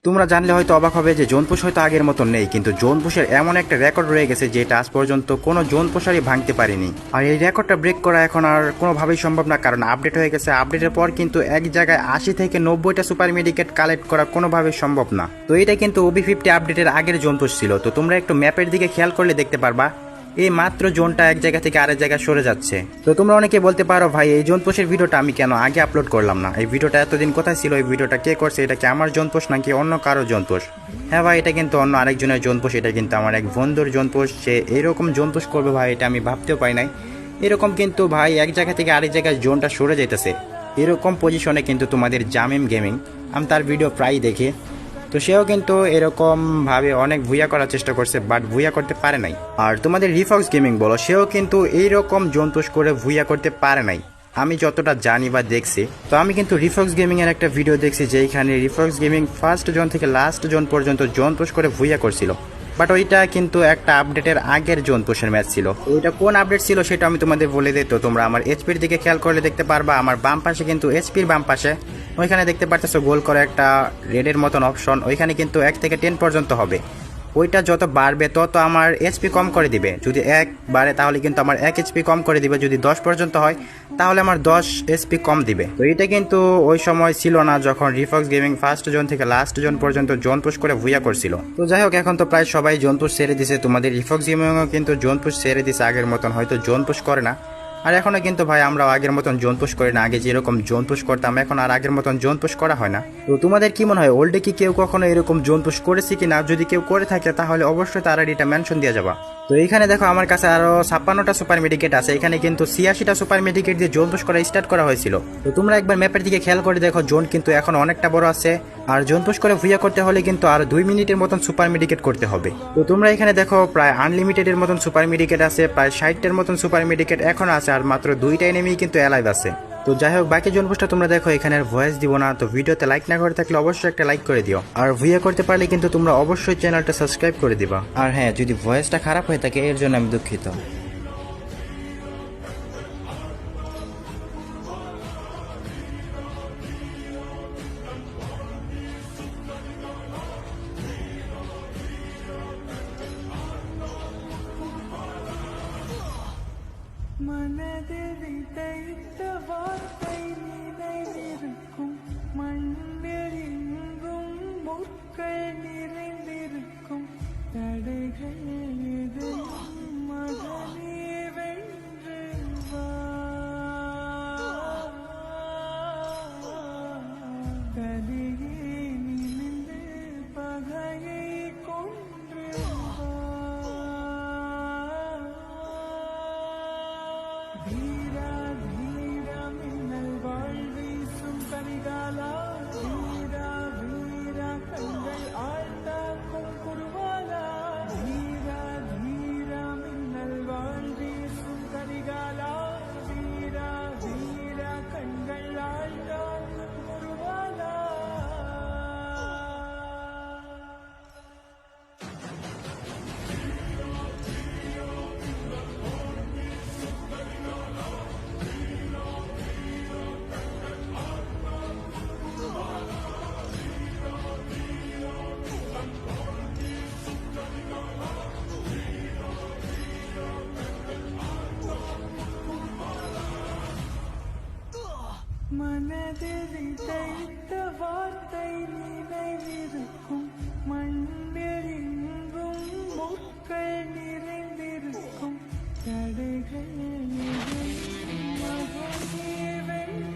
তোমরা জানলে হয়তো অবাক হবে যে জোন পুশ হয়তো আগের মতো নেই, কিন্তু জোন পুশের এমন একটা রেকর্ড রয়ে গেছে যেটা আজ পর্যন্ত কোনো জোন পুশারই ভাঙতে পারেনি। আর এই রেকর্ডটা ব্রেক করা এখন আর কোনোভাবেই সম্ভব না, কারণ আপডেট হয়ে গেছে। আপডেটের পর কিন্তু এক জায়গায় 80 থেকে 90টা সুপার মেডিকেট কালেক্ট করা কোনোভাবেই সম্ভব না। তো এটা কিন্তু OB50 আপডেটের আগের জোন পুশ ছিল। তো তোমরা একটু ম্যাপের দিকে খেয়াল করলে দেখতে পারবা এই মাত্র জোনটা এক জায়গা থেকে আরেক জায়গায় সরে যাচ্ছে। তো তোমরা অনেকে বলতে পারো ভাই এই জোন পোষের ভিডিওটা আমি কেন আগে আপলোড করলাম না, এই ভিডিওটা এতদিন কোথায় ছিল, এই ভিডিওটা কে করছে, এটা কি আমার জোন পোষ নাকি অন্য কারো জোন পোষ? হ্যাঁ ভাই, এটা কিন্তু অন্য আরেকজনের জোন পোষ, এটা কিন্তু আমার এক বন্ধুর জোন পোষ। সে এরকম জোন পোষ করবে ভাই এটা আমি ভাবতেও পাই নাই। এরকম কিন্তু ভাই এক জায়গা থেকে আরেক জায়গায় জোনটা সরে যাইতেছে, এরকম পজিশনে কিন্তু তোমাদের জামিম গেমিং, আমি তার ভিডিও প্রায় দেখি। তো সেও কিন্তু এরকম ভাবে অনেক ভুইয়া করার চেষ্টা করছে, বাট ভুইয়া করতে পারে নাই। আর তোমাদের রিফক্স গেমিং বলো, সেও কিন্তু এইরকম জন্তুষ করে ভুইয়া করতে পারে নাই আমি যতটা জানি বা দেখছি। তো আমি কিন্তু রিফক্স গেমিং এর একটা ভিডিও দেখছি যেখানে রিফক্স গেমিং ফার্স্ট জোন থেকে লাস্ট জোন পর্যন্ত জন্তুষ করে ভুইয়া করছিল, বাট ওইটা কিন্তু একটা আপডেটের আগের জোন পুশের ম্যাচ ছিল। ওইটা কোন আপডেট ছিল সেটা আমি তোমাদের বলে দিই। তো তোমরা আমার এইচপির দিকে খেয়াল করলে দেখতে পারবা আমার বাম পাশে কিন্তু এইচপির বাম পাশে ওইখানে দেখতে পারতেছো গোল করে একটা রেডের মতন অপশন, ওইখানে কিন্তু 1 থেকে 10 পর্যন্ত হবে। ওইটা যত বাড়বে তত আমার এইচপি কম করে দিবে। যদি 1 বাড়ে তাহলে কিন্তু আমার 1 এইচপি কম করে দিবে, যদি 10 পর্যন্ত হয় তাহলে আমার 10 এইচপি কম দিবে। তো এটা কিন্তু ওই সময় ছিল না যখন রিফক্স গেমিং ফার্স্ট জোন থেকে লাস্ট জোন পর্যন্ত জোন পুশ করে ভুইয়া করছিল। তো যাই হোক, এখন তো প্রায় সবাই জোন পুশ ছেড়ে দিছে, তোমাদের রিফক্স গেমিংও কিন্তু জোন পুশ ছেড়ে দিছে আগের মতন, হয়তো জোন পুশ করে না। আর এখনো কিন্তু ভাই আমরাও আগের মতন জোন পুশ করি না, আগে যেরকম জোন পুশ করতাম এখন আর আগের মতন জোন পুশ করা হয় না। তো তোমাদের কি মনে হয় ওল্ডে কি কেউ কখনো এরকম জোন পুশ করেছে কিনা? যদি কেউ করে থাকে তাহলে অবশ্যই তারা এটা মেনশন দিয়ে যাবা। তো এইখানে দেখো আমার কাছে আরো 56টা সুপার মেডিকেট আছে, এখানে কিন্তু 86টা সুপার মেডিকেট দিয়ে জোন পুশ করা স্টার্ট করা হয়েছিল। তো তোমরা একবার ম্যাপের দিকে খেয়াল করে দেখো, জোন কিন্তু এখন অনেকটা বড় আছে। আর জোন পুশ করে ভুইয়া করতে হলে কিন্তু আর 2 মিনিটের মতন সুপার মেডিকেট করতে হবে। তো তোমরা এখানে দেখো প্রায় আনলিমিটেডের মতন সুপার মেডিকেট আছে, প্রায় 60টার মতন সুপার মেডিকেট এখন আছে, আর মাত্র 2টা এনিমি কিন্তু অ্যালাইভ আছে। তো যাই হোক, বাকি জোন পুশটা তোমরা দেখো, এখানে আর ভয়েস দিব না। তো ভিডিওতে লাইক না করে থাকলে অবশ্যই একটা লাইক করে দিও, আর ভুইয়া করতে পারলে কিন্তু তোমরা অবশ্যই চ্যানেলটা সাবস্ক্রাইব করে দিবা। আর হ্যাঁ, যদি ভয়েসটা খারাপ হয়ে থাকে এর জন্য আমি দুঃখিত। மனதில் விதைத்த வார்த்தை நினைவிருக்கும், மண்ணில் எங்கும் முற்கள் நிறைந்திருக்கும், தடைகள் எதையும் மகனே வென்று வா. கலியே நிமிர்ந்து பகையை கொன்று வா. धीरा धीरा मिन्नल வாழ் வீசும் கரிகாலா, வீரா வீரா கண்கள் ஆழ்ந்தாக்கும் குருவாலா. धीरा धीरा மின்னல் வாழ் வீசும் கரிகாலா, வீரா வீரா கண்கள் ஆழ்ந்தாக்கும் குருவாலா. மனதில் விதைத்த